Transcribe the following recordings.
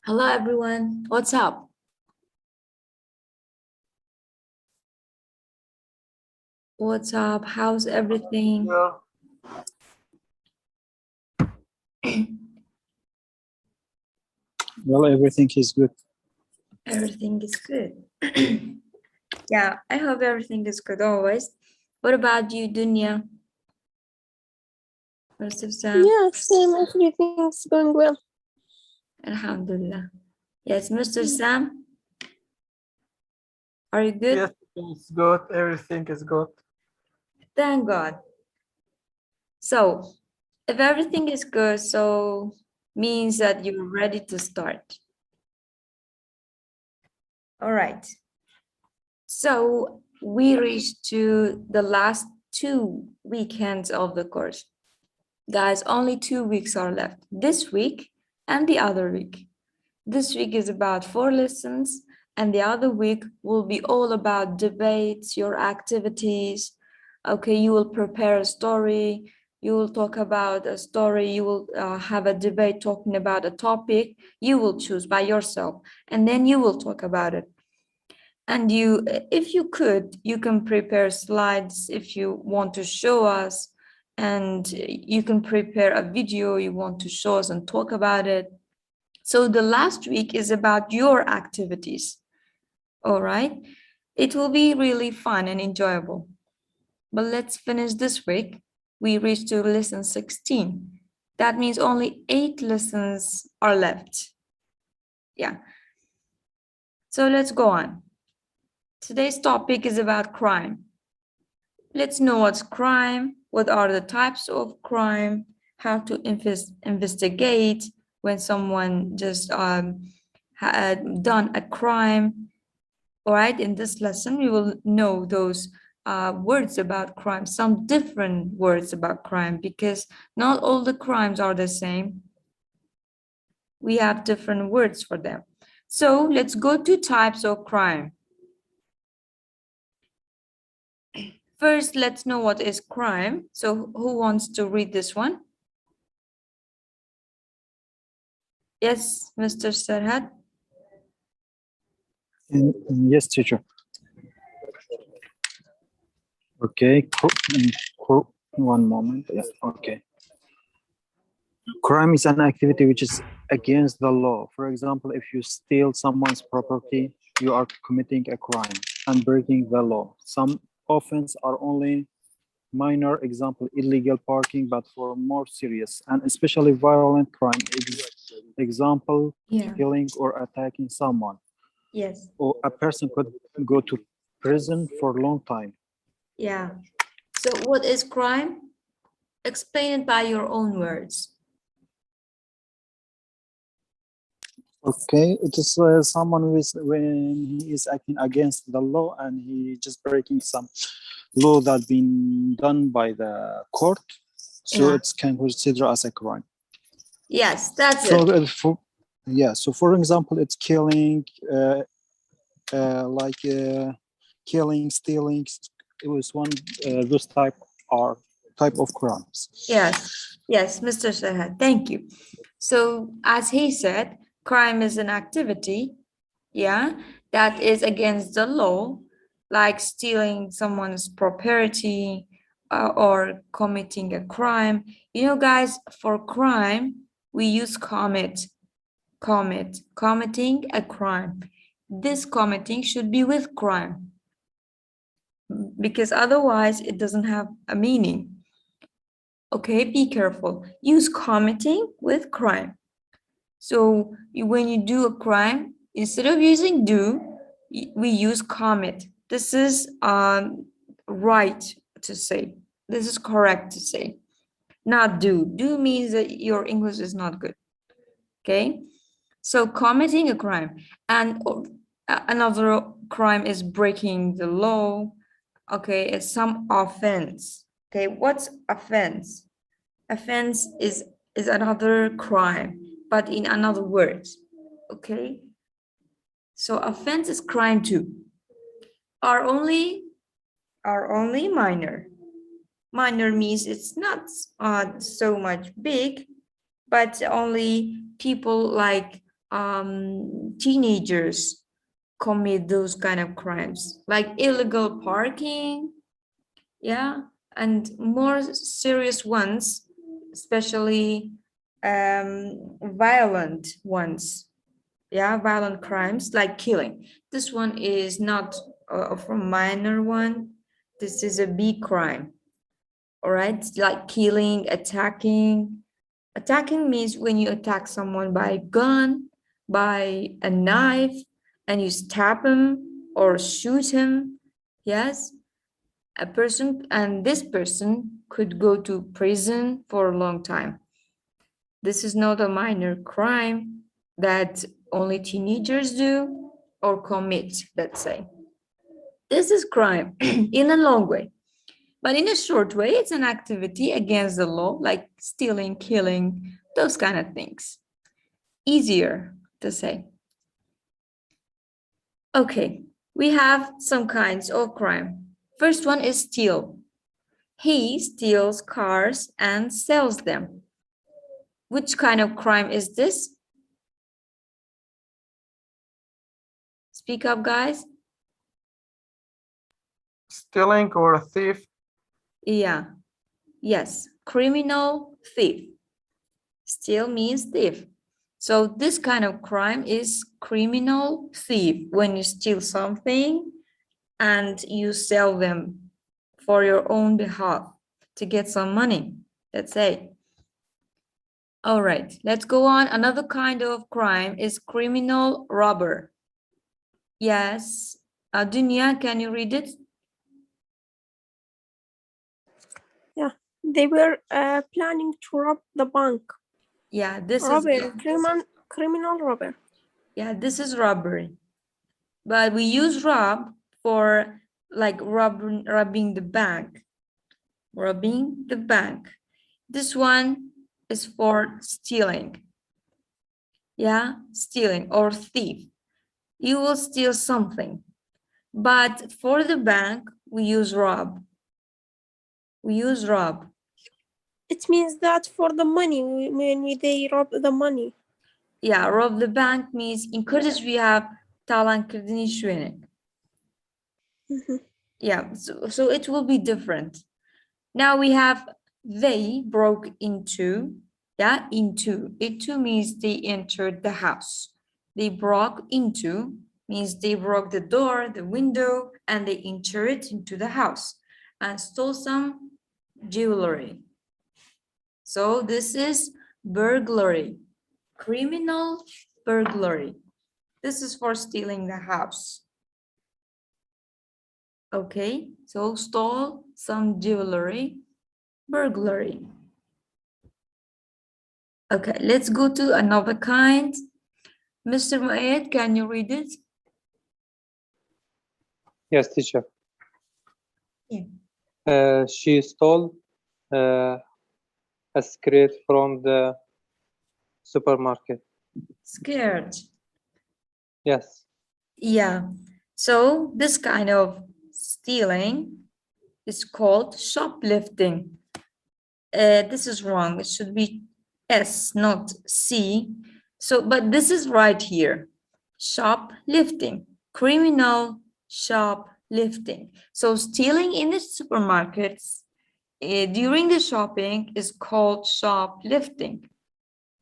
Hello everyone, what's up? What's up? How's everything? Yeah, Well, everything is good. Everything is good. Yeah, I hope everything is good always. What about you, Dunya? Mr. Sam? Yeah, same. Everything's going well. Alhamdulillah. Yes, Mr. Sam? Are you good? yes, it's good. Everything is good. Thank God. So, if everything is good, so means that you're ready to start. All right. So we reached to the last 2 weekends of the course. Guys, only 2 weeks are left. This week and the other week. This week is about 4 lessons, and the other week will be all about debates, your activities. Okay, you will prepare a story. You will talk about a story. You will have a debate talking about a topic. You will choose by yourself, and then you will talk about it. And you, if you could, you can prepare slides if you want to show us, and you can prepare a video you want to show us and talk about it. So the last week is about your activities. All right. It will be really fun and enjoyable. But let's finish this week. We reached to lesson 16. That means only 8 lessons are left. Yeah. So let's go on. Today's topic is about crime. Let's know what's crime, what are the types of crime, how to investigate when someone just had done a crime. All right, in this lesson, we will know those words about crime, some different words about crime, because not all the crimes are the same. We have different words for them. So let's go to types of crime. First, let's know what is crime. So who wants to read this one? Yes, Mr. Sarhat. Yes, teacher. Okay. One moment. Yeah. Okay. Crime is an activity which is against the law. For example, if you steal someone's property, you are committing a crime and breaking the law. Some offenses are only minor, example, illegal parking, but for more serious and especially violent crime, example, Yeah. killing or attacking someone. Yes. Or a person could go to prison for a long time. Yeah. So what is crime? Explain it by your own words. Okay, it is someone who is when he is acting against the law and he just breaking some law that been done by the court, so Yeah. it can consider as a crime. Yes, that's So it. so for example, it's killing, killing, stealing. It was one those type of crimes. Yes. Yes, Mr. Sarhat, thank you. So as he said, crime is an activity, yeah, that is against the law, like stealing someone's property or committing a crime. You know, guys, for crime, we use committing a crime. This committing should be with crime, because otherwise it doesn't have a meaning. Okay, be careful. Use committing with crime. So when you do a crime, instead of using do, we use commit. This is right to say. This is correct to say. Not do. Do means that your English is not good. Okay? So committing a crime. And another crime is breaking the law. Okay, it's some offense. Okay, what's offense? Offense is another crime, but in another words. Okay, so offense is crime too. Are only minor. Minor means it's not so much big, but only people like teenagers commit those kind of crimes, like illegal parking, yeah, and more serious ones, especially violent ones, yeah, violent crimes like killing. This one is not a minor one. This is a big crime. All right, it's like killing, attacking. Attacking means when you attack someone by a gun, by a knife, and you stab him or shoot him. Yes, a person, and this person could go to prison for a long time. This is not a minor crime that only teenagers do or commit, let's say. This is crime in a long way. But in a short way, it's an activity against the law, like stealing, killing, those kind of things. Easier to say. Okay, we have some kinds of crime. First one is steal. He steals cars and sells them. Which kind of crime is this? Speak up, guys. Stealing or a thief. Yeah, yes, criminal thief. Steal means thief. So this kind of crime is criminal thief, when you steal something and you sell them for your own behalf to get some money. Let's say. All right, let's go on. Another kind of crime is criminal robber. Yes, Dunya, can you read it? They were planning to rob the bank. Yeah, this Robbery, is criminal robber. yeah, this is robbery. But we use rob for like robbing the bank. Robbing the bank. This one is for stealing. Yeah, stealing or thief. You will steal something. But for the bank, we use rob. We use rob. It means that for the money, when they rob the money. Yeah, rob the bank means in Kurdish we have talan kırdığını işlemek. Yeah, so it will be different. Now we have they broke into, yeah, into. Into means they entered the house. They broke into means they broke the door, the window, and they entered into the house and stole some jewelry. So this is burglary, criminal burglary. This is for stealing the house. Okay, so stole some jewelry, burglary. Okay, let's go to another kind. Mr. Mu'ayyad, can you read it? Yes, teacher. Yeah. She stole a cigarette from the supermarket. Scared. Yes. Yeah. So this kind of stealing is called shoplifting. This is wrong. It should be S, not C. So, but this is right here. Shoplifting, criminal shoplifting. So stealing in the supermarkets during the shopping is called shoplifting.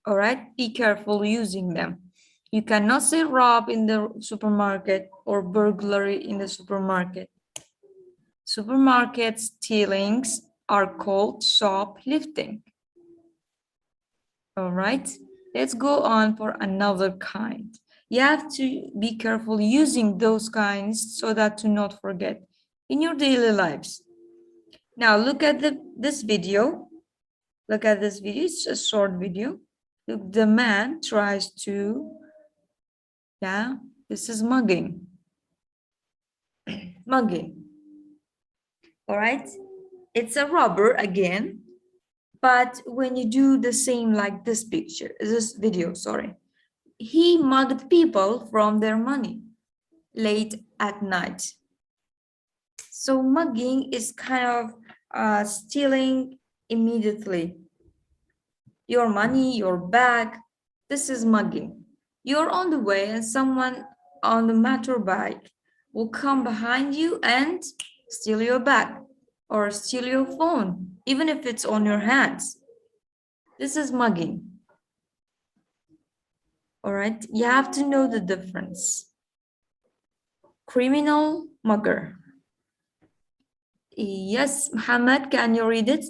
All right, be careful using them. You cannot say rob in the supermarket or burglary in the supermarket. Supermarket stealings are called shoplifting. All right, let's go on for another kind. You have to be careful using those kinds so that to not forget in your daily lives. Now look at this video. Look at this video, it's a short video. Look, the man tries to, yeah, this is mugging. Mugging. All right, it's a robber again. But when you do the same like this picture, this video, sorry, he mugged people from their money late at night. So mugging is kind of stealing immediately. Your money, your bag, this is mugging. You're on the way and someone on the motorbike will come behind you and steal your bag or steal your phone, even if it's on your hands. This is mugging. All right, you have to know the difference. Criminal, mugger. Yes, Muhammad, can you read it?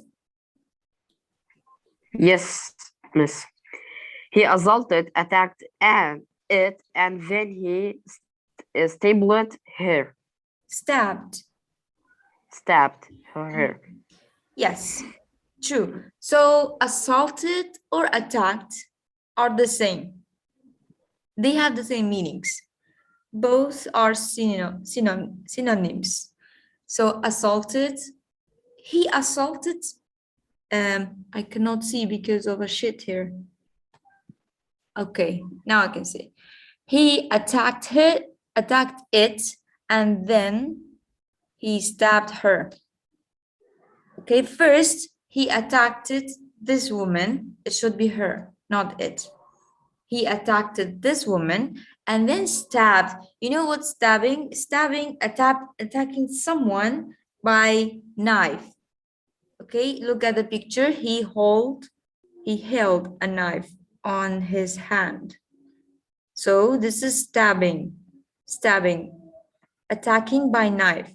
Yes, miss. He assaulted, attacked it, and then he stabbed her. Stabbed. Stabbed her. Yes, true. So assaulted or attacked are the same. They have the same meanings. Both are synonyms. So assaulted, he assaulted, I cannot see because of a shit here. Okay, now I can see. He attacked it, and then he stabbed her. Okay, first he attacked this woman. It should be her, not it. He attacked this woman and then stabbed. You know what stabbing? Stabbing, attacking someone by knife. Okay, look at the picture. He held a knife on his hand. So this is stabbing, attacking by knife.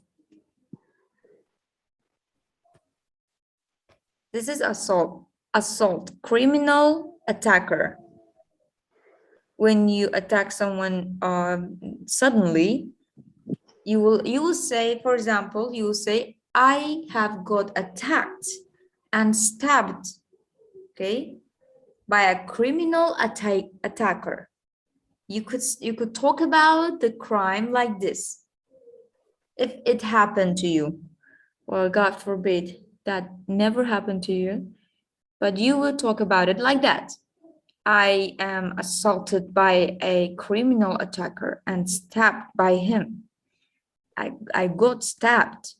This is assault, criminal attacker. When you attack someone suddenly, you will say, for example, you will say, I have got attacked and stabbed, okay, by a criminal attacker. You could talk about the crime like this. If it happened to you, well, God forbid that never happened to you, but you will talk about it like that. I am assaulted by a criminal attacker and stabbed by him. I got stabbed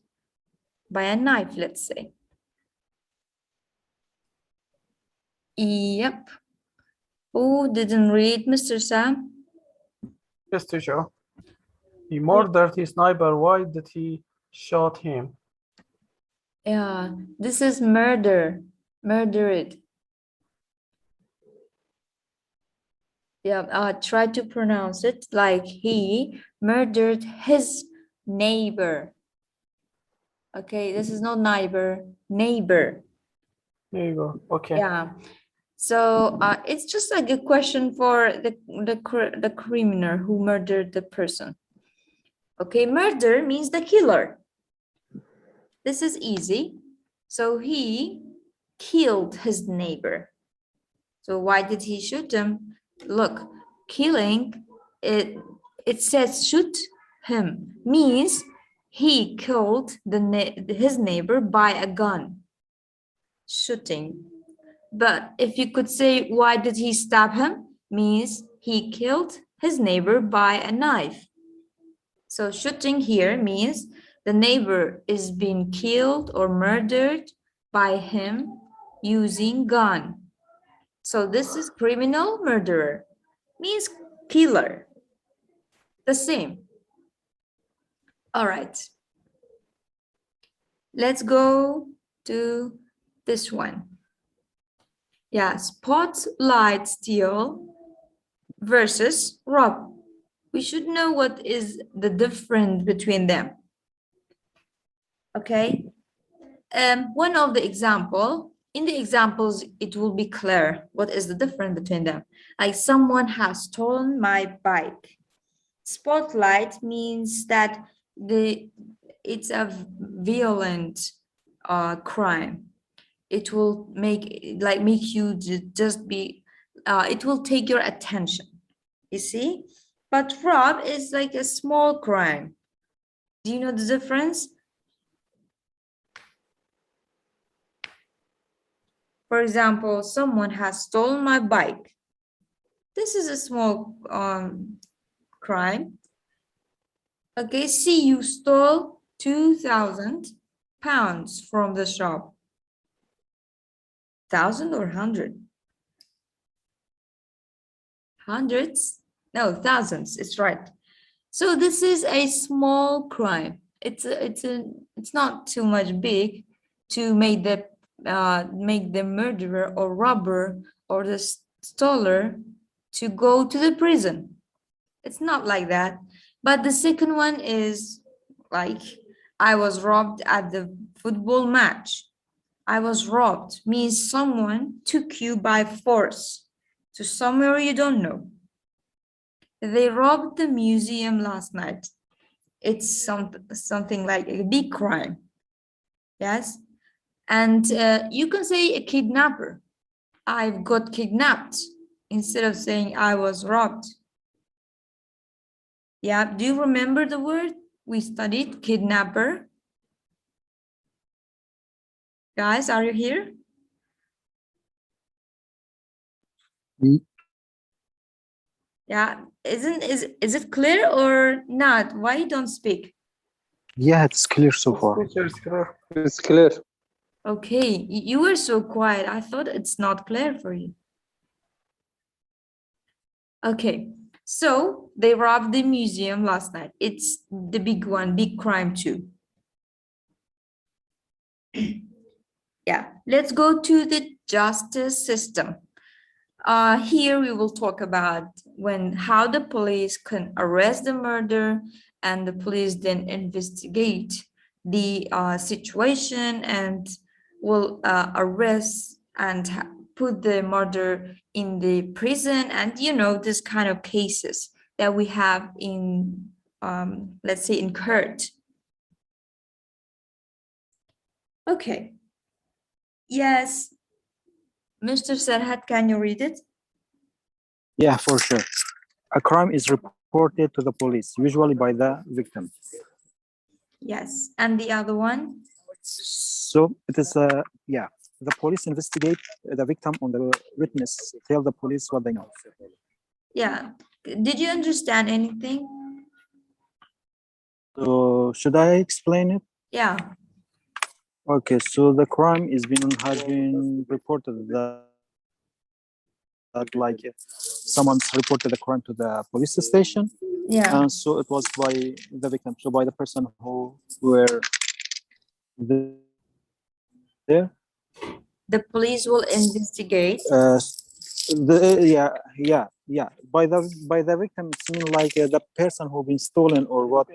by a knife, let's say. Yep. Who didn't read, Mr. Sam? Yes, teacher. He murdered his neighbor. Why did he shoot him? Yeah, this is murder. Murdered. Yeah, try to pronounce it like he murdered his neighbor. Okay, this is not neighbor, neighbor. There you go. Okay. Yeah. So it's just like a question for the criminal who murdered the person. Okay, murder means the killer. This is easy. So he killed his neighbor. So why did he shoot him? Look, killing, it says shoot him, means he killed his neighbor by a gun. Shooting. But if you could say, why did he stab him? Means he killed his neighbor by a knife. So shooting here means the neighbor is being killed or murdered by him using gun. So this is criminal murderer, means killer. The same. All right. Let's go to this one. Yeah, spotlight steal versus rob. We should know what is the difference between them. Okay. One of the example, in the examples, it will be clear what is the difference between them. Like someone has stolen my bike. Spotlight means that it's a violent crime. It will make you just be, it will take your attention, you see? But rob is like a small crime. Do you know the difference? For example, someone has stolen my bike. This is a small crime. Okay, see, you stole 2,000 pounds from the shop. 1,000 or 100? Hundreds? No, thousands. It's right. So this is a small crime. It's not too much big to make the murderer or robber or the stoler to go to the prison. It's not like that. But the second one is like, I was robbed at the football match. I was robbed means someone took you by force to somewhere you don't know. They robbed the museum last night. It's something like a big crime. Yes. And you can say a kidnapper. I've got kidnapped instead of saying I was robbed. Yeah. Do you remember the word we studied? Kidnapper. Guys, are you here? Yeah. Is it clear or not? Why you don't speak? Yeah, it's clear so far. Teacher, it's clear. It's clear. Okay, you were so quiet. I thought it's not clear for you. Okay, so they robbed the museum last night. It's the big one, big crime too. Yeah, let's go to the justice system. Here we will talk about how the police can arrest the murderer, and the police then investigate the situation and will arrest and put the murderer in the prison, and this kind of cases that we have in let's say in court. Okay. Yes. Mr. Serhat, can you read it? Yeah, for sure. A crime is reported to the police, usually by the victim. Yes. And the other one? So it is, yeah, the police investigate the victim on the witness, tell the police what they know. Yeah. Did you understand anything? So should I explain it? Yeah. Okay, so the crime has been reported that like someone's reported the crime to the police station, Yeah. and so it was by the victim, so by the person who were there. The police will investigate. Yeah. By the victim, it's mean like the person who been stolen or what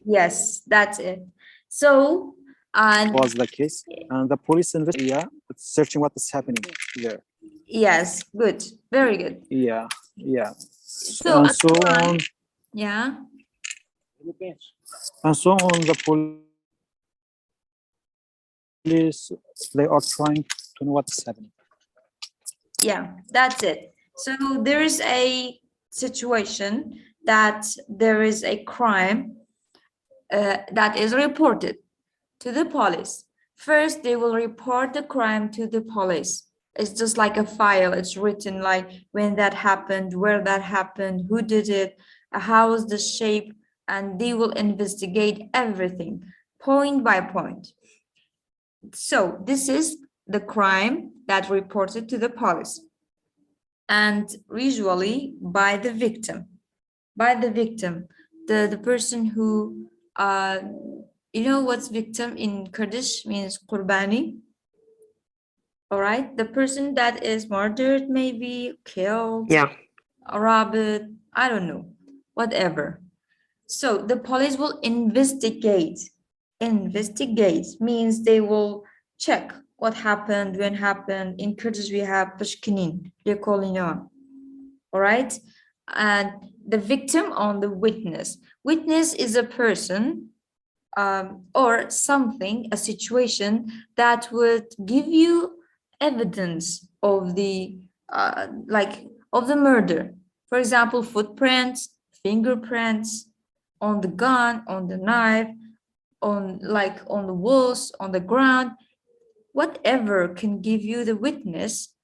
Yes, that's it. So, was the case, and the police it's searching what is happening there. yes, good, very good. Yeah. So, And a so crime- on. Yeah. And so on, the police, they are trying to know what's happening. Yeah, that's it. So there is a situation that there is a crime that is reported to the police. First, they will report the crime to the police. It's just like a file. It's written like when that happened, where that happened, who did it, how was the shape, and they will investigate everything point by point. So this is the crime that reported to the police, and usually by the victim. The person who you know what's victim in Kurdish means qurbani. All right, the person that is murdered, maybe killed, Yeah. robbed, I don't know, whatever. So the police will investigate. Investigate means they will check what happened, when happened. In Kurdish, we have pashkinin, all right? And the victim on the witness. Witness is a person or something, a situation that would give you evidence of the of the murder. For example, footprints, fingerprints on the gun, on the knife, on the walls, on the ground, whatever can give you the witness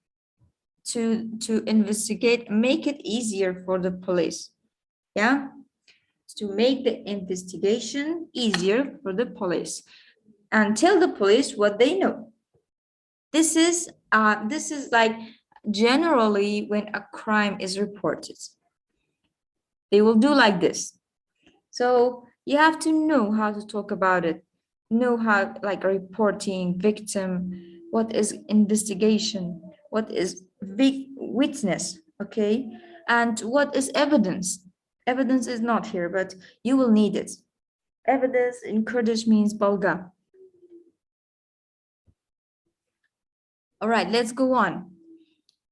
to investigate, make it easier for the police. Yeah, to make the investigation easier for the police and tell the police what they know. This is like generally when a crime is reported. They will do like this. So you have to know how to talk about it, know how, like, reporting, victim, what is investigation, what is witness, okay? And what is evidence? Evidence is not here, but you will need it. Evidence in Kurdish means balga. All right, let's go on.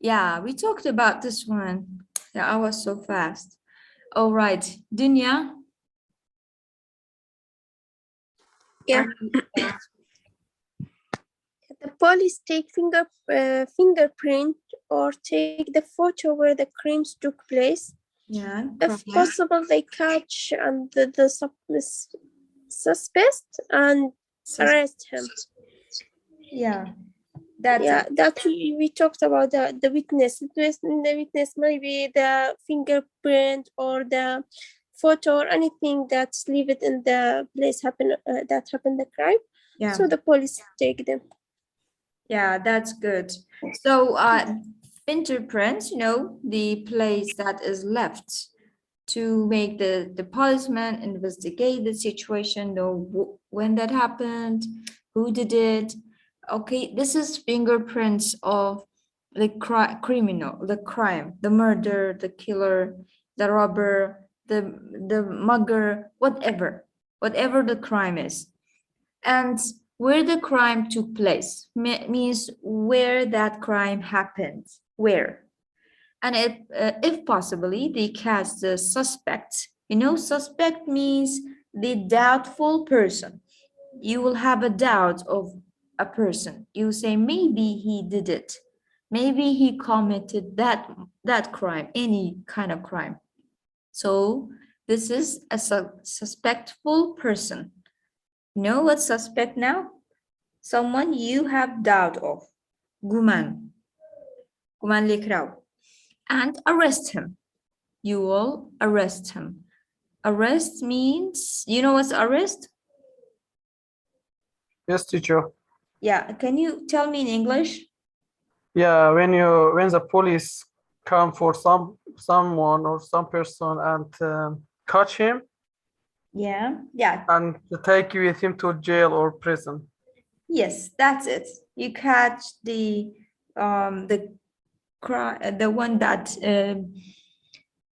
Yeah, we talked about this one. Yeah, I was so fast. All right, Dunya. Yeah. The police take fingerprint or take the photo where the crimes took place. Yeah. If crime. possible, they catch and the suspect and arrest him. Yeah. That's Yeah, it. that we talked about the witness. The witness maybe the fingerprint or the photo or anything that's leave it in the place that happened the crime. Yeah. So the police take them. Yeah, that's good. So fingerprints, you know, the place that is left to make the policeman investigate the situation, know when that happened, who did it. Okay, this is fingerprints of the criminal, the crime, the murder, the killer, the robber, the mugger, whatever the crime is. And where the crime took place means where that crime happened, where. And if possibly, they catch the suspect. You know, suspect means the doubtful person. You will have a doubt of a person. You say, maybe he did it. Maybe he committed that crime, any kind of crime. So this is a suspectful person. You know what suspect now? Someone you have doubt of. Guman. Guman likraw. And arrest him. You will arrest him. Arrest means, you know what's arrest? Yes, teacher. Yeah, can you tell me in English? Yeah, when the police come for someone or some person and catch him Yeah, and take you with him to jail or prison. yes, that's it. You catch the one that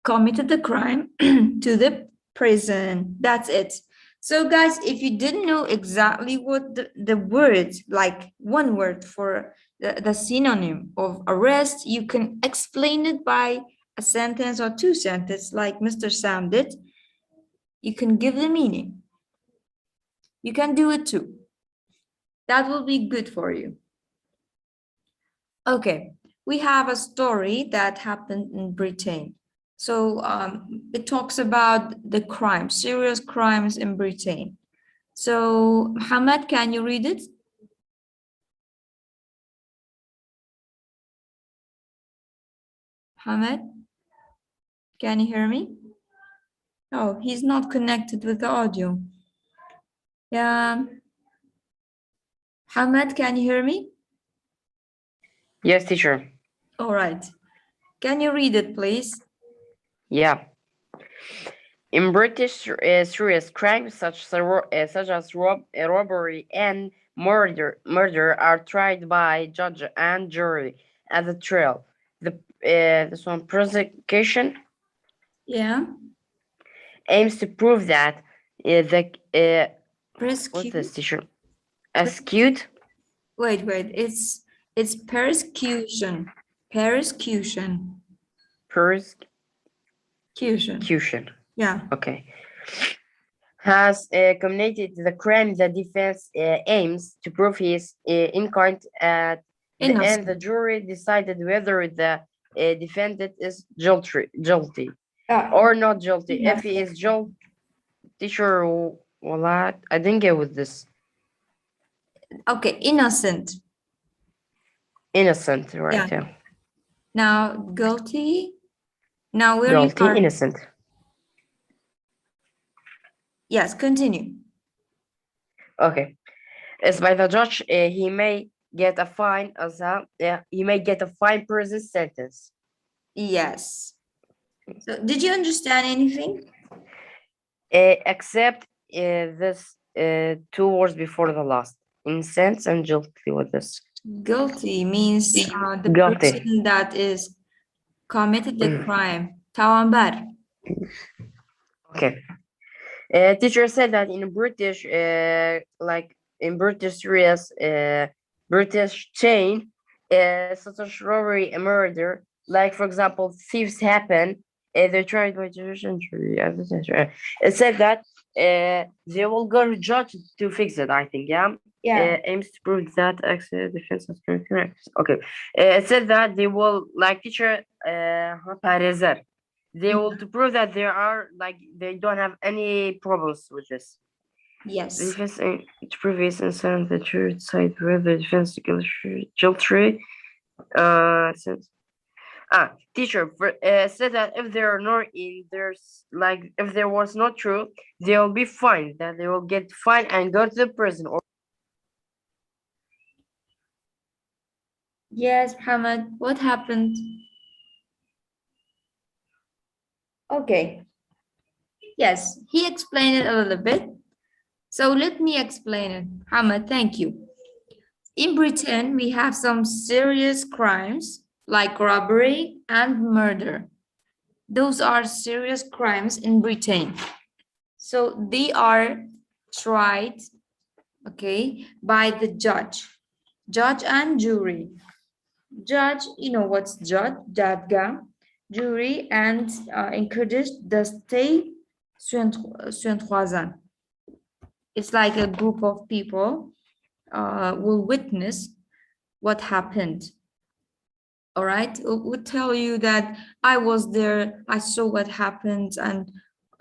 committed the crime to the prison. That's it. So guys, if you didn't know exactly what the word, like one word for the synonym of arrest, you can explain it by a sentence or two sentences like Mr. Sam did. You can give the meaning. You can do it too. That will be good for you. Okay, we have a story that happened in Britain. So it talks about the crime, serious crimes in Britain. So Muhammad, can you read it? Muhammad, can you hear me? Oh, he's not connected with the audio. Yeah. Muhammad, can you hear me? Yes, teacher. All right. Can you read it, please? Yeah. In British serious crimes such as robbery and murder are tried by judge and jury at the trial. This one prosecution Yeah. aims to prove that Press what's Q. this teacher? Acute Wait, it's persecution. Persecution. persecution. Yeah. Okay. Has committed the crime. The defense aims to prove he is innocent at the end. Innocent. The jury decided whether the defendant is guilty or not guilty. Yeah. If he is guilty, teacher, well, I didn't get with this. Okay, innocent. Innocent, right? Yeah. Yeah. Now guilty. Now where Guilty, you are. innocent. Yes, continue. Okay. As by the judge, he may get a fine prison sentence. Yes. So did you understand anything? Except this two words before the last. Innocent and guilty with this. Guilty means the Guilty. person that is committed the Mm. crime. Tawambar. Okay. Teacher said that in British, like in British series, British chain, such as robbery and murder, like for example, thieves happen, they're tried by judicial century. It said that they will go to judge to fix it. I think, yeah. Aims to prove that actually defense has been correct. Okay. It said that they will like teacher Parezer. They will to prove that there are like they don't have any problems with this. The Yes. defense to previous incident the church side where the defense guilty since teacher said that if there are no in there's like if there was not true, they will be fined, that they will get fined and go to the prison or Yes, Muhammad, what happened? Okay. Yes, he explained it a little bit. So let me explain it. Muhammad, thank you. In Britain, we have some serious crimes like robbery and murder. Those are serious crimes in Britain. So they are tried, okay, by the judge and jury. Judge, you know what's judge, dadga, jury, and in Kurdish, the state Suenthuazan. It's like a group of people will witness what happened. All right, it would tell you that I was there, I saw what happened, and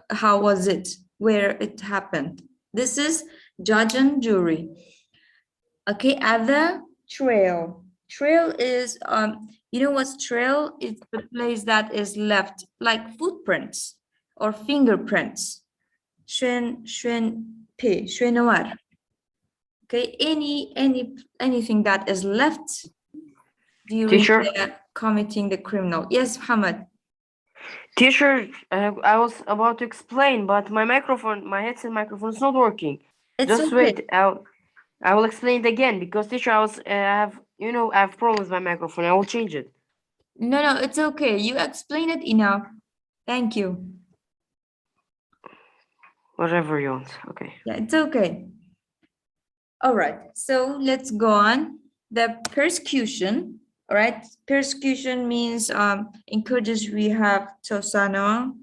how was it, where it happened. This is judge and jury. Okay, at the trail. Trail is, you know what's trail? It's the place that is left, like footprints or fingerprints. Okay, anything that is left during Teacher? committing the criminal. Yes, Muhammad. Teacher, I was about to explain, but my headset microphone is not working. It's Just okay. wait, I will explain it again because teacher, I have problems with my microphone. I will change it. No, it's okay. You explained it enough. Thank you. Whatever you want. Okay. Yeah, it's okay. All right, so let's go on. The persecution, all right? Persecution means in Kurdish we have tosano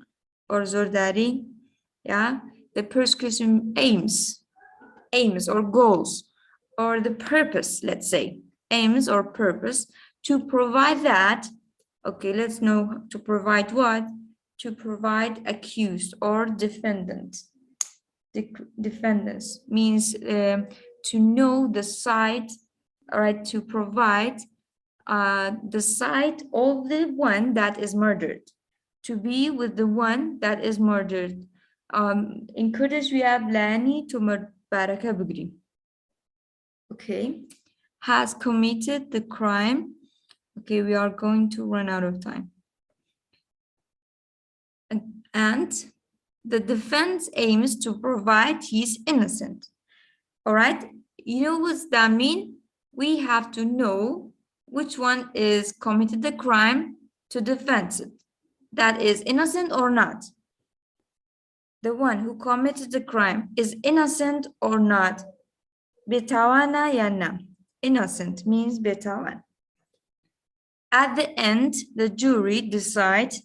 or zordari, yeah? The persecution aims or goals or the purpose, let's say, aims or purpose to provide that, okay, let's know to provide what? To provide accused or defendant. Defendants means to know the side, all right, to provide the side of the one that is murdered, to be with the one that is murdered. In Kurdish, we have Lani to Baraka Bugri. Okay, has committed the crime. Okay, we are going to run out of time. And the defense aims to provide he's innocent. All right, you know what's that mean? We have to know which one is committed the crime to defend it. That is innocent or not. The one who committed the crime is innocent or not. Betawana yana. Innocent means betawan. At the end, the jury decides,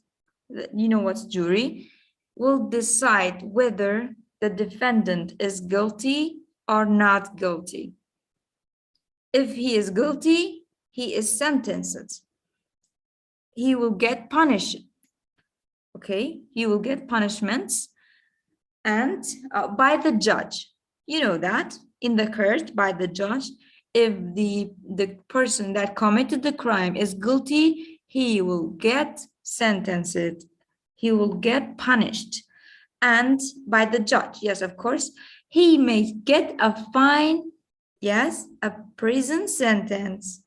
you know what's jury, will decide whether the defendant is guilty or not guilty. If he is guilty, he is sentenced. He will get punished. Okay, he will get punishments and by the judge. You know that in the court by the judge, if the person that committed the crime is guilty, he will get sentenced. He will get punished. And by the judge, yes, of course, he may get a fine, yes, a prison sentence.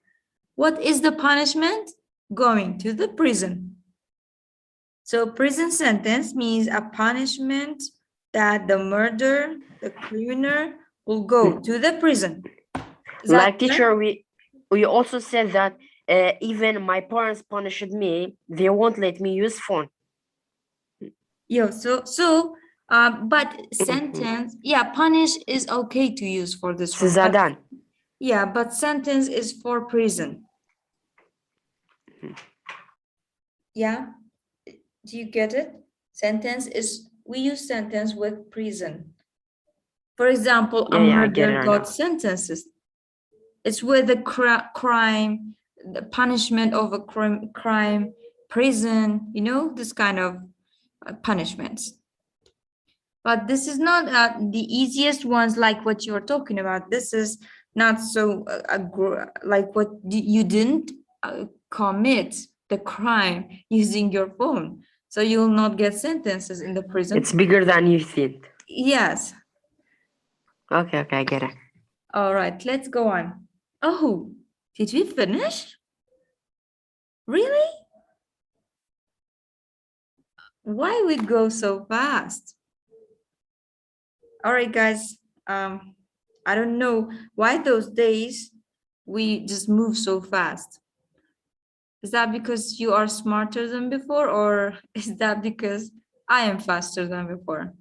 What is the punishment? Going to the prison. So prison sentence means a punishment that the murderer, the criminal will go to the prison. Is that Like clear? teacher, we also said that even my parents punished me, they won't let me use phone. But sentence, yeah, punish is okay to use for this one. but- Sizadan. Yeah, but sentence is for prison. Yeah, do you get it? Sentence is, we use sentence with prison. For example, a Yeah, I get it murder right got now. sentences. It's with the crime, the punishment of a crime, prison, you know, this kind of punishments. But this is not the easiest ones like what you're talking about. This is not so like what you didn't commit the crime using your phone. So you'll not get sentences in the prison. It's bigger than you think. Yes. Okay, I get it. All right, let's go on. Oh, did we finish? Really? Why we go so fast? All right, guys. I don't know why those days we just move so fast. Is that because you are smarter than before, or is that because I am faster than before?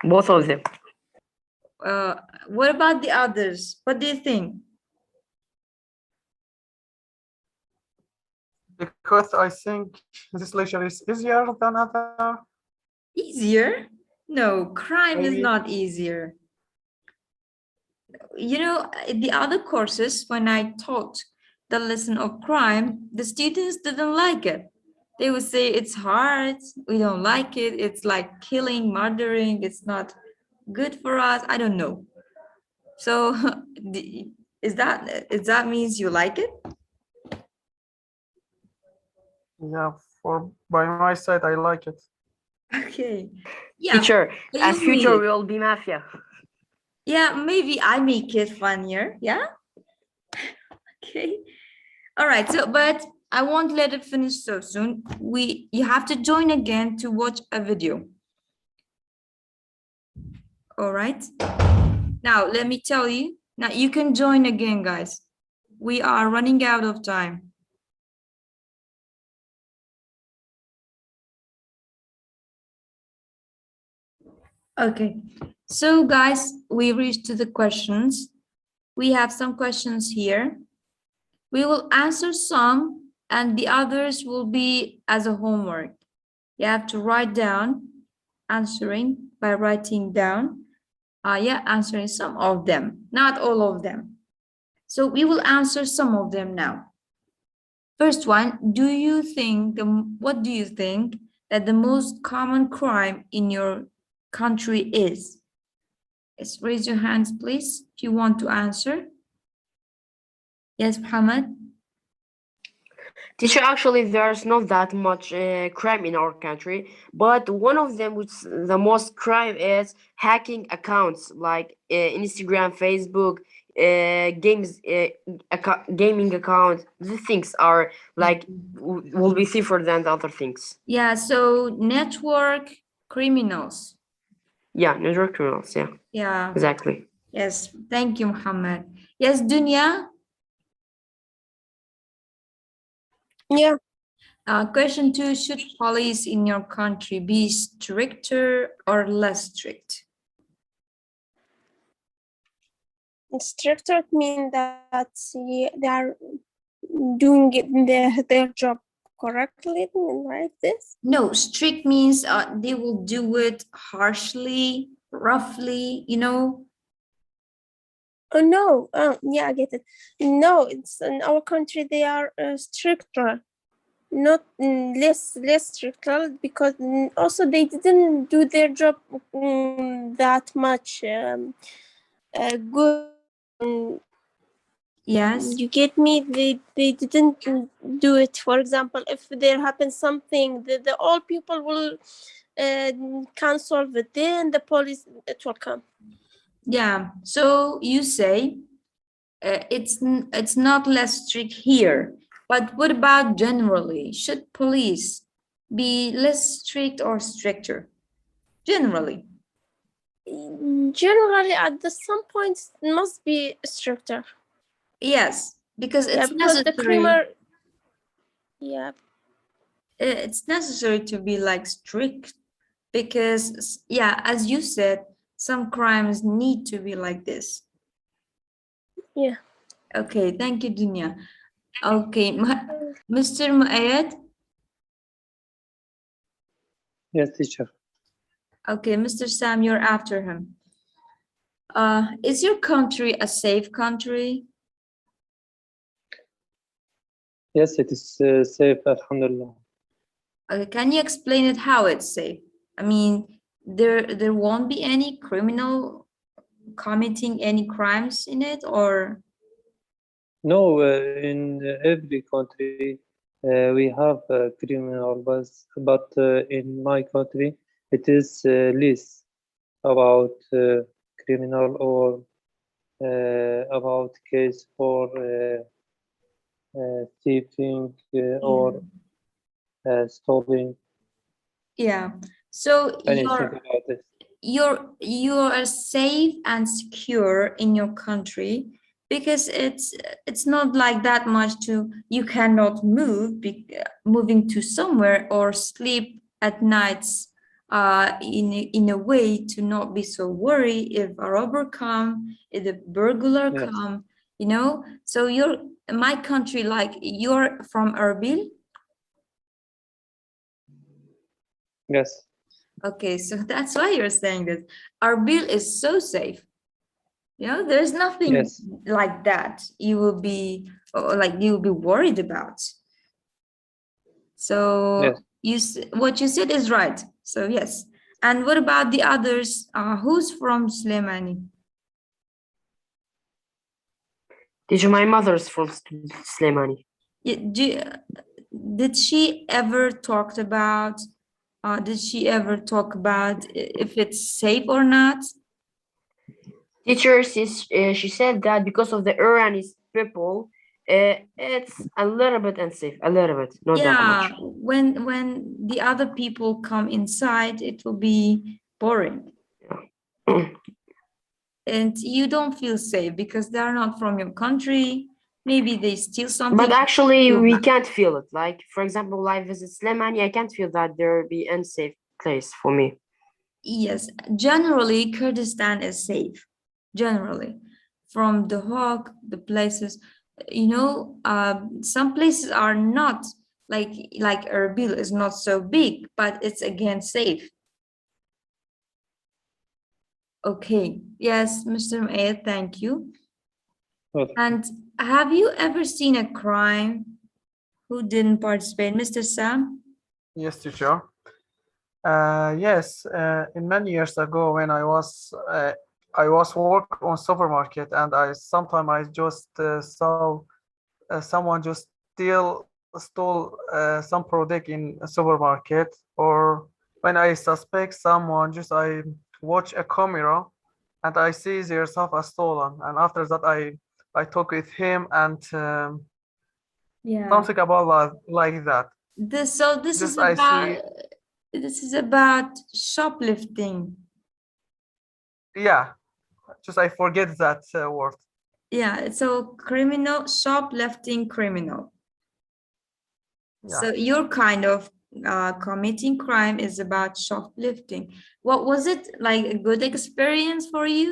Both of them. What about the others? What do you think? Because I think this lecture is easier than other. Easier? No, crime is Maybe. not easier. You know, the other courses, when I taught the lesson of crime, the students didn't like it. They would say it's hard, we don't like it, it's like killing, murdering, it's not good for us. I don't know. So is that means you like it? Yeah, by my side, I like it. Okay. Yeah. Teacher, but as you need future it. we will be mafia. Yeah, maybe I make it funnier. Yeah. Okay. All right. So, but I won't let it finish so soon. You have to join again to watch a video. All right. Now, let me tell you. Now you can join again, guys. We are running out of time. Okay. So, guys, we reached to the questions. We have some questions here. We will answer some and the others will be as a homework. You have to write down answering by writing down. Answering some of them, not all of them. So we will answer some of them now. First one, what do you think that the most common crime in your country is? Yes, raise your hands, please, if you want to answer. Yes, Muhammad. Teacher, actually, there's not that much crime in our country, but one of them, which the most crime, is hacking accounts like Instagram, Facebook, gaming account. These things are like will be safer than the other things. Yeah, so network criminals. Yeah, network criminals. Yeah, Yeah. exactly. Yes, thank you, Muhammad. Yes, Dunya. Yeah. Question 2, should police in your country be stricter or less strict? Stricter mean that they are doing their job correctly, like this. No, strict means they will do it harshly, roughly, you know. Oh no, yeah, I get it. No, it's in our country they are stricter, not less stricter, because also they didn't do their job that much good. Yes. You get me? They didn't do it. For example, if there happens something, the all people will can't solve it. Then the police it will come. Yeah. So you say it's not less strict here. But what about generally? Should police be less strict or stricter? Generally. Generally, at some points, it must be stricter. Yes, because Yeah, it's because the necessary. criminal. Yeah, It's necessary to be like strict because, yeah, as you said, some crimes need to be like this. yeah. Okay, thank you, Dunya. Okay, Mr. Muayyad. Yes, teacher. Okay, Mr. Sam, you're after him. Is your country a safe country? Yes, it is safe, alhamdulillah. Can you explain it how it's safe? I mean, there won't be any criminal committing any crimes in it, or No, in every country we have criminal, but in my country it is less about criminal or about case for thieving or stealing, yeah. So anything about this. you are safe and secure in your country because it's not like that much to you cannot moving to somewhere or sleep at nights in a way to not be so worried if a robber come, if a burglar Yes. come, you know. So you're my country, like you're from Erbil. Yes, Okay, so that's why you're saying that Erbil is so safe. You know, there's nothing yes, like that you will be worried about. So yes. what you said is right. So yes. And what about the others? Who's from Slemani? Teacher, my mother's from Slemani. Did she ever talk about? Did she ever talk about if it's safe or not? Teacher, she said that because of the Iranian people, it's a little bit unsafe, a little bit, not that Yeah, much. when the other people come inside, it will be boring. And you don't feel safe because they're not from your country. Maybe they steal something. But actually, Feel we bad. can't feel it. Like, for example, I visit Slemani, I can't feel that there will be unsafe place for me. Yes, generally Kurdistan is safe. Generally, from the Hawk, the places, you know, some places are not like Erbil is not so big, but it's again safe. Okay. Yes, Mr. Mayor, thank you. Okay. And have you ever seen a crime who didn't participate? Mr. Sam? Yes, teacher. Yes, in many years ago when I was work on supermarket and I sometimes I just saw someone just stole some product in a supermarket, or when I suspect someone, just I watch a camera and I see their stuff are stolen, and after that I talk with him and Yeah. something about like that. This Just I see, is about shoplifting. yeah, just I forget that word. Yeah, so criminal, shoplifting criminal. Yeah. So your kind of committing crime is about shoplifting. What was it like, a good experience for you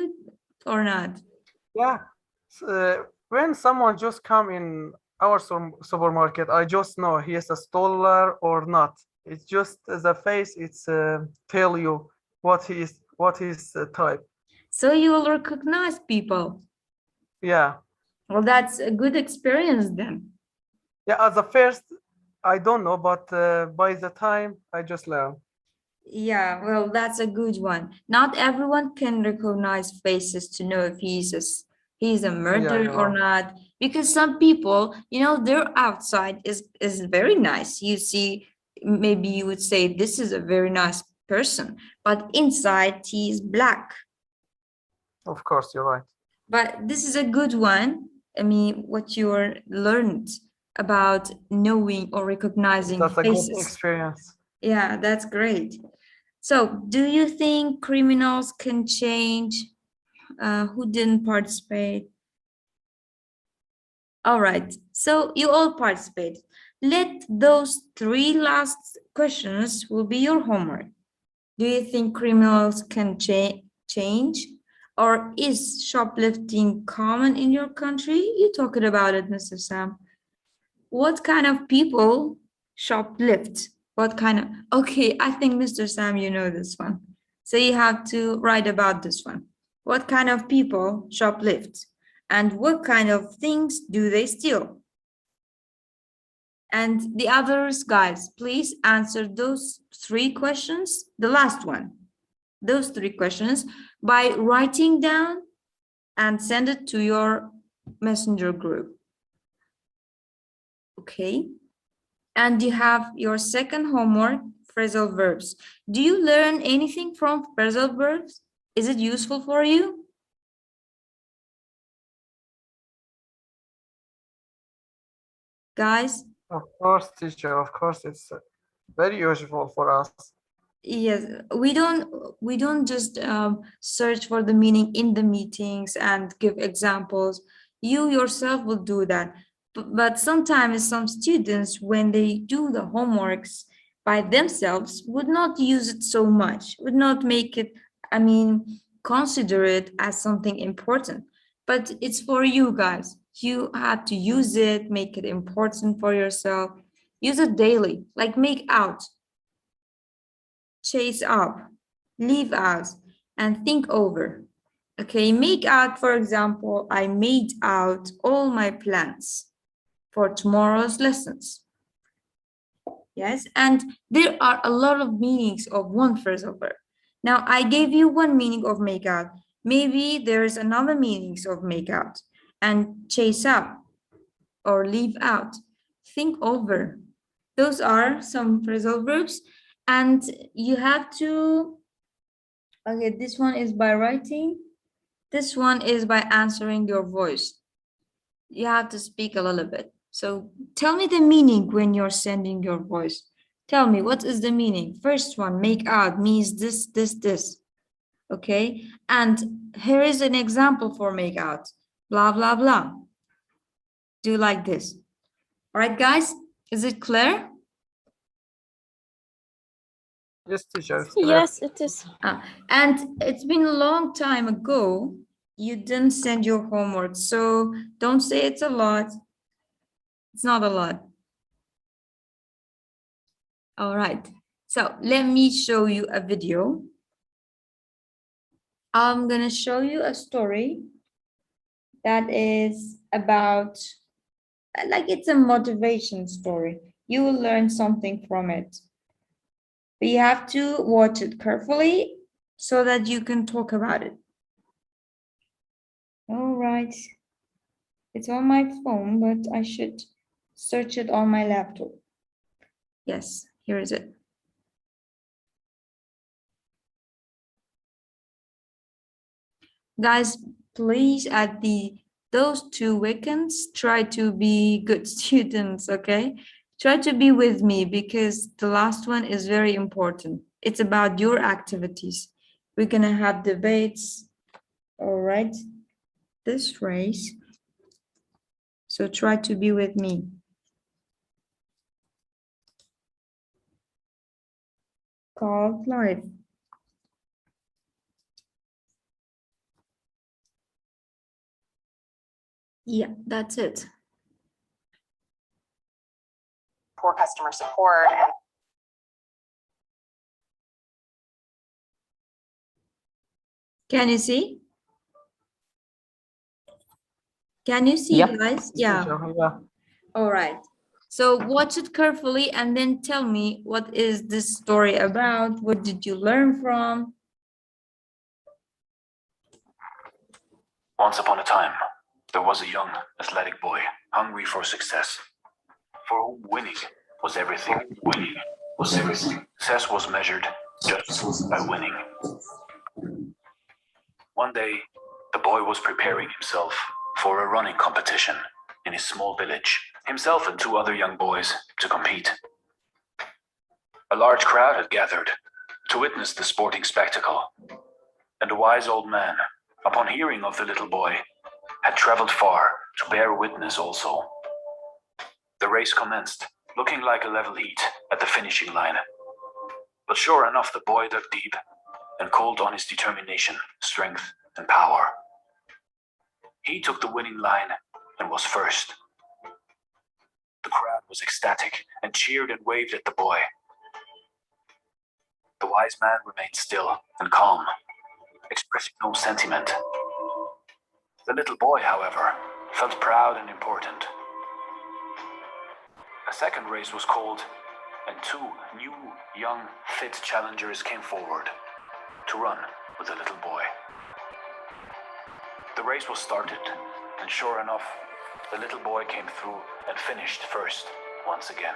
or not? Yeah. When someone just come in our supermarket, I just know he is a stoler or not. It's just the face. It's tell you what his type. So you will recognize people. Yeah. Well, that's a good experience then. Yeah. At the first, I don't know, but by the time I just learn. Yeah, well, that's a good one. Not everyone can recognize faces to know if he's a murderer you're or right. not. Because some people, you know, their outside is very nice. You see, maybe you would say this is a very nice person, but inside he is black. Of course, you're right. But this is a good one. I mean, what you learned. about knowing or recognizing That's a good faces. experience. Yeah, that's great. So, do you think criminals can change? Who didn't participate? All right, so you all participate. Let those 3 last questions will be your homework. Do you think criminals can change? Or is shoplifting common in your country? You talked about it, Mr. Sam. What kind of people shoplift? What kind of, okay, I think Mr. Sam, you know this one. So you have to write about this one. What kind of people shoplift? And what kind of things do they steal? And the others, guys, please answer those 3 questions, the last one, those 3 questions by writing down and send it to your messenger group. Okay. And you have your second homework, phrasal verbs. Do you learn anything from phrasal verbs? Is it useful for you? Guys? Of course, teacher, of course, it's very useful for us. Yes, we don't just search for the meaning in the meetings and give examples. You yourself will do that. But sometimes some students, when they do the homeworks by themselves, would not use it so much, would not make it, I mean, consider it as something important. But it's for you guys. You have to use it, make it important for yourself. Use it daily, like make out, chase up, leave out, and think over. Okay, make out, for example, I made out all my plans for tomorrow's lessons. Yes, and there are a lot of meanings of one phrasal verb. Now, I gave you one meaning of make out. Maybe there is another meanings of make out and chase up or leave out. Think over. Those are some phrasal verbs, and you have to, okay, this one is by writing. This one is by answering your voice. You have to speak a little bit. So tell me the meaning when you're sending your voice. Tell me, what is the meaning? First one, make out means this, this, this. Okay, and here is an example for make out. Blah, blah, blah. Do like this. All right, guys, is it clear? Yes, teacher. It's clear. Yes, it is. And it's been a long time ago. You didn't send your homework, so don't say it's a lot. It's not a lot. All right, so let me show you a video. I'm gonna show you a story that is about, like it's a motivation story. You will learn something from it. But you have to watch it carefully so that you can talk about it. All right. It's on my phone, but I should search it on my laptop. Yes, here is it. Guys, please at those 2 weekends, try to be good students, okay? Try to be with me because the last one is very important. It's about your activities. We're gonna have debates, all right? This race. So try to be with me. Called live. Yeah, that's it. Poor customer support and Can you see? Can you see, Yeah. guys? Yeah. Teacher, yeah. All right. So watch it carefully and then tell me, what is this story about? What did you learn from? Once upon a time, there was a young, athletic boy, hungry for success, for whom winning was everything. Winning was everything. Success was measured just by winning. One day, the boy was preparing himself for a running competition in his small village himself and 2 other young boys, to compete. A large crowd had gathered to witness the sporting spectacle, and a wise old man, upon hearing of the little boy, had traveled far to bear witness also. The race commenced, looking like a level heat at the finishing line. But sure enough, the boy dug deep and called on his determination, strength, and power. He took the winning line and was first. The crowd was ecstatic and cheered and waved at the boy. The wise man remained still and calm, expressing no sentiment. The little boy, however, felt proud and important. A second race was called, and 2 new, young, fit challengers came forward to run with the little boy. The race was started, and sure enough, the little boy came through and finished first once again.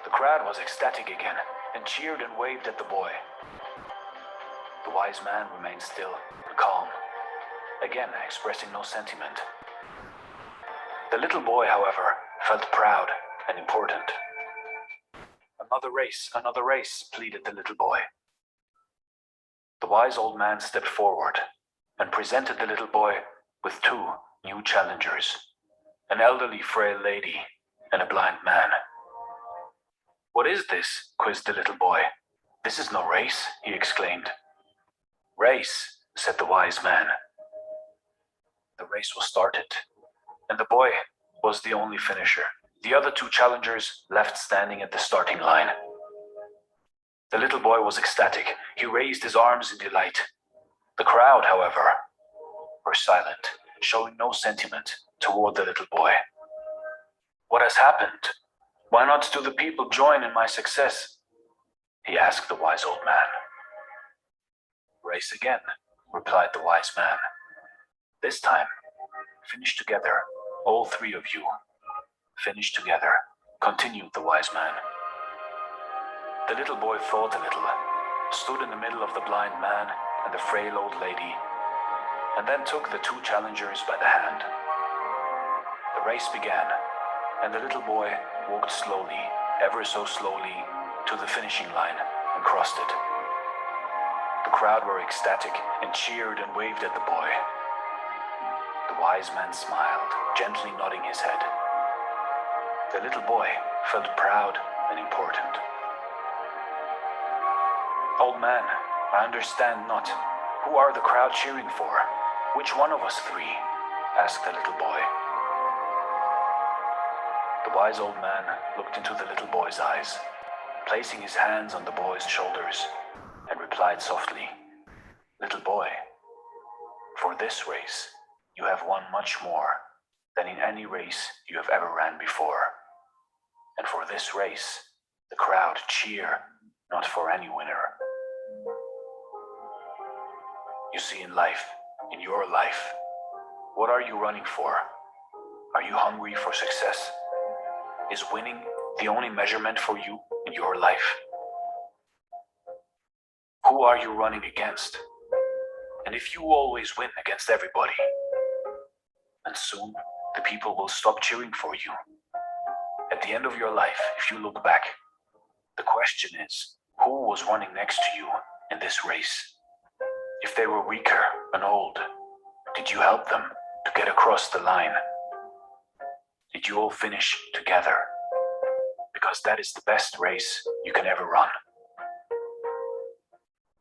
The crowd was ecstatic again and cheered and waved at the boy. The wise man remained still and calm, again expressing no sentiment. The little boy, however, felt proud and important. Another race, pleaded the little boy. The wise old man stepped forward and presented the little boy with 2 new challengers, an elderly frail lady and a blind man. "What is this?" quizzed the little boy. "This is no race," he exclaimed. "Race," said the wise man. The race was started, and the boy was the only finisher. The other 2 challengers left standing at the starting line. The little boy was ecstatic. He raised his arms in delight. The crowd, however, were silent, showing no sentiment toward the little boy. "What has happened? Why not do the people join in my success?" he asked the wise old man. "Race again," replied the wise man. "This time, finish together, all 3 of you. Finish together," continued the wise man. The little boy thought a little, stood in the middle of the blind man and the frail old lady, and then took the 2 challengers by the hand. The race began, and the little boy walked slowly, ever so slowly, to the finishing line and crossed it. The crowd were ecstatic and cheered and waved at the boy. The wise man smiled, gently nodding his head. The little boy felt proud and important. "Old man, I understand not. Who are the crowd cheering for? Which one of us 3? Asked the little boy. The wise old man looked into the little boy's eyes, placing his hands on the boy's shoulders, and replied softly, "Little boy, for this race, you have won much more than in any race you have ever ran before. And for this race, the crowd cheer not for any winner. You see, in life, in your life, what are you running for? Are you hungry for success? Is winning the only measurement for you in your life? Who are you running against? And if you always win against everybody, then soon the people will stop cheering for you. At the end of your life, if you look back, the question is, who was running next to you in this race? If they were weaker and old, did you help them to get across the line? Did you all finish together? Because that is the best race you can ever run.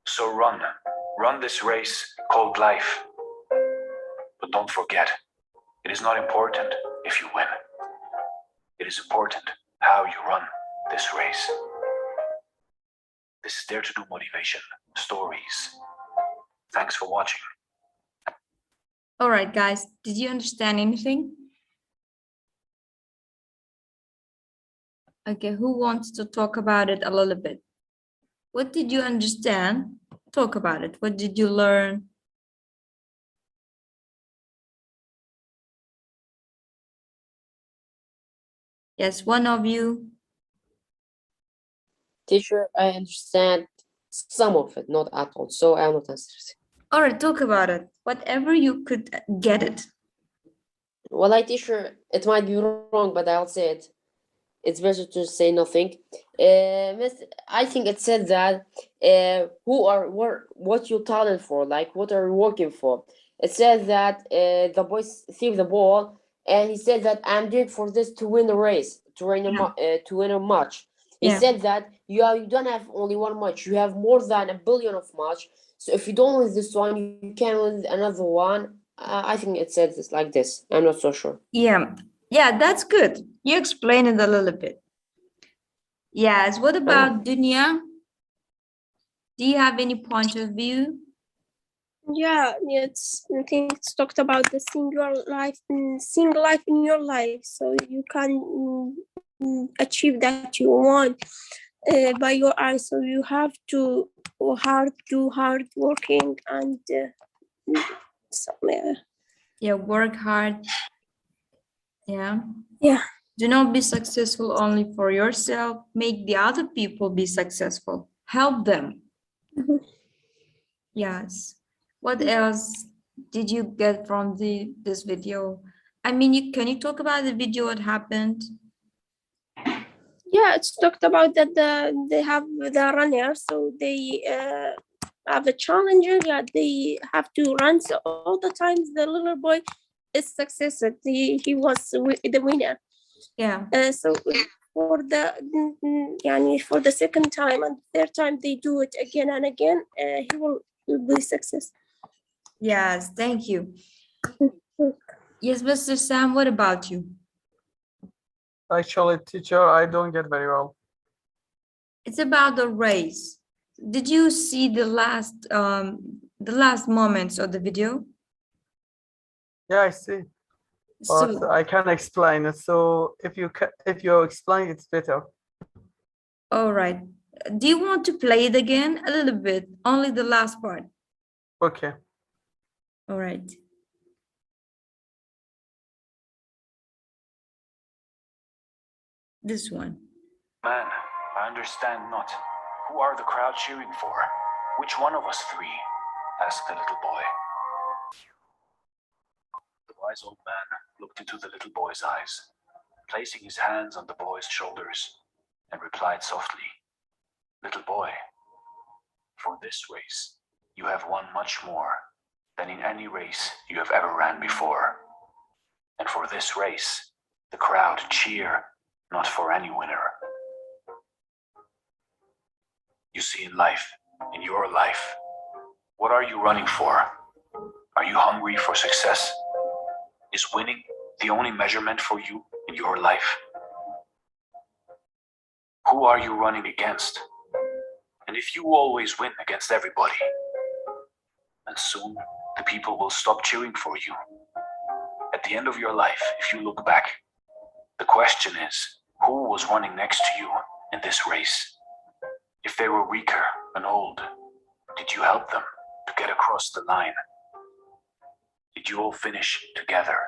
So run this race called life. But don't forget, it is not important if you win. It is important how you run this race. This is Dare to Do Motivation Stories. Thanks for watching. All right, guys, did you understand anything? Okay, who wants to talk about it a little bit? What did you understand? Talk about it. What did you learn? Yes, one of you. Teacher, I understand some of it, not at all, so I will not answer it. All right, talk about it. Whatever you could get it. Well, teacher, it might be wrong, but I'll say it. It's better to say nothing. I think it said that what you talent for, like what are you working for. It said that the boy threw the ball, and he said that I'm doing for this to win a race, to win a match. He Yeah. said that you don't have only one match, you have more than a billion of match. So if you don't win this one, you can win another one. I think it said this like this. I'm not so sure. Yeah, that's good. You explain it a little bit. Yes, what about Dunya? Do you have any point of view? Yeah, I think it's talked about the single life in your life, so you can achieve that you want by your eyes. So you have to do hard working and Yeah, work hard. Yeah. Yeah. Do not be successful only for yourself. Make the other people be successful. Help them. Mhm. Yes. What else did you get from this video? I mean, can you talk about the video? What happened? Yeah, it's talked about that they have the runner, so they have a challenger. Yeah, they have to run. So all the times the little boy is successful. He was the winner. Yeah. So for for the second time and third time they do it again and again, he will be success. Yes, thank you. Yes, Mr. Sam, what about you? Actually, teacher, I don't get very well. It's about the race. Did you see the last moments of the video? Yeah, I see, but So, I can explain it. So if you explain, it's better. all right. Do you want to play it again? A little bit, only the last part. Okay. All right. This one. Man, I understand not. Who are the crowd cheering for? Which one of us three? Asked the little boy. The wise old man looked into the little boy's eyes, placing his hands on the boy's shoulders, and replied softly, "Little boy, for this race, you have won much more than in any race you have ever ran before. And for this race, the crowd cheer not for any winner. You see, in life, in your life, what are you running for? Are you hungry for success? Is winning the only measurement for you in your life? Who are you running against? And if you always win against everybody, then soon the people will stop cheering for you. At the end of your life, if you look back, the question is, who was running next to you in this race? If they were weaker and old, did you help them to get across the line? Did you all finish together?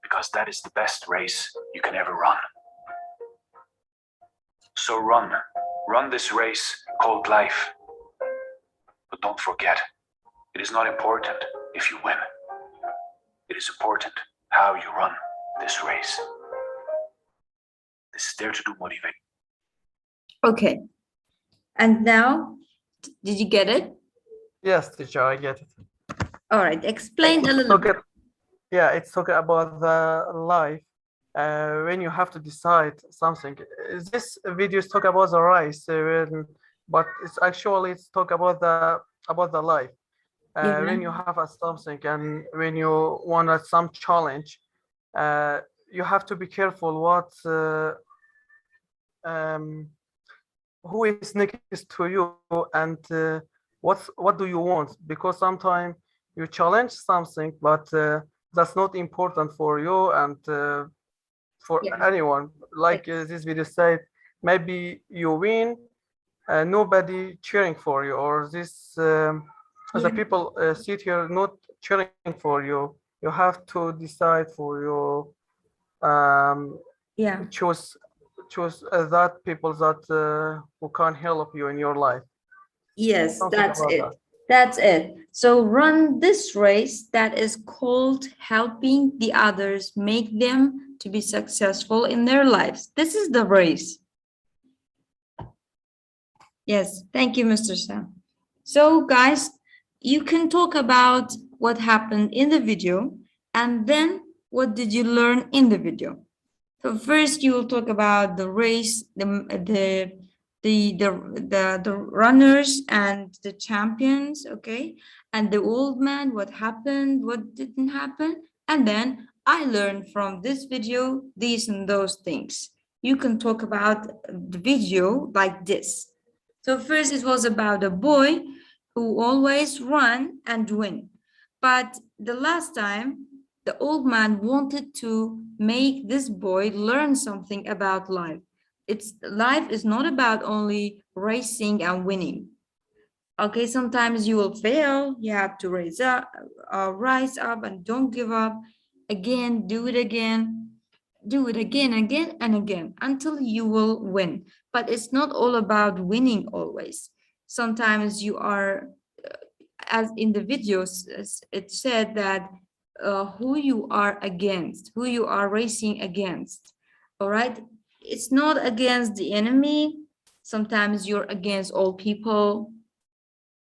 Because that is the best race you can ever run. So run this race called life. But don't forget, it is not important if you win. It is important how you run this race. This is Dare to Do Motivate. Okay. And now, did you get it? Yes, teacher, I get it. All right. Explain a little bit. Yeah, it's talking about the life when you have to decide something. This video is talk about the race, but it's talk about the life. When you have something and when you want some challenge, you have to be careful what who is next to you and what do you want, because sometimes you challenge something, but that's not important for you and for anyone. Like this video said, maybe you win, nobody cheering for you, or this the people sit here not cheering for you. You have to decide for you, choose that people that who can help you in your life. Yes, Something that's about it. that. That's it. So run this race that is called helping the others, make them to be successful in their lives. This is the race. Yes, thank you, Mr. Sam. So guys, you can talk about what happened in the video and then what did you learn in the video. So first you will talk about the race, the runners and the champions, okay? And the old man, what happened, what didn't happen. And then I learned from this video, these and those things. You can talk about the video like this. So first it was about a boy who always run and win. But the last time, the old man wanted to make this boy learn something about life. Life is not about only racing and winning. Okay, sometimes you will fail. You have to rise up and don't give up. Again, do it again. Do it again, again, and again until you will win. But it's not all about winning always. Sometimes you are, as in the videos, it said that who you are against, who you are racing against. All right, it's not against the enemy. Sometimes you're against all people,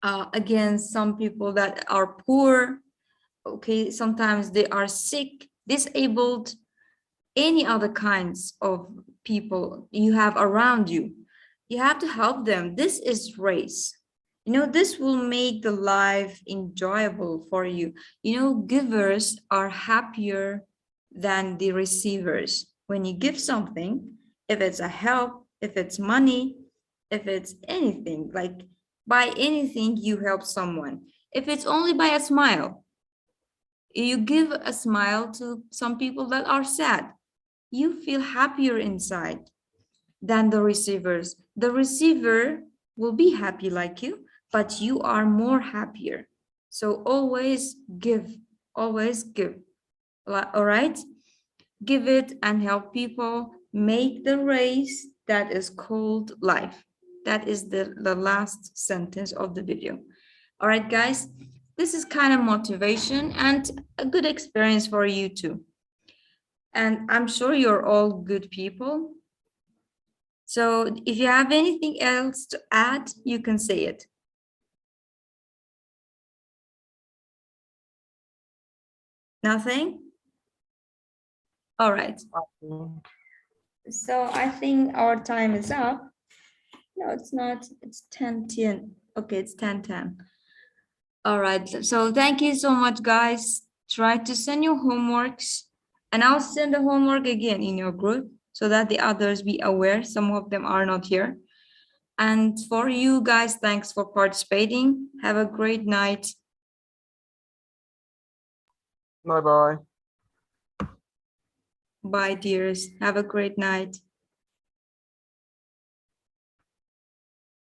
against some people that are poor. Okay, sometimes they are sick, disabled, any other kinds of people you have around you. You have to help them. This is race. You know, this will make the life enjoyable for you. You know, givers are happier than the receivers. When you give something, if it's a help, if it's money, if it's anything, like by anything you help someone. If it's only by a smile, you give a smile to some people that are sad, you feel happier inside than the receivers. The receiver will be happy like you, but you are more happier. So always give, always give. All right? Give it and help people make the race that is called life. That is the last sentence of the video. All right, guys, this is kind of motivation and a good experience for you too. And I'm sure you're all good people. So if you have anything else to add, you can say it. Nothing? All right. So I think our time is up. No, it's not. It's 10:10. Okay, it's 10:10. All right. So thank you so much, guys. Try to send your homeworks, and I'll send the homework again in your group so that the others be aware. Some of them are not here. And for you guys, thanks for participating. Have a great night. Bye-bye. Bye, dears. Have a great night.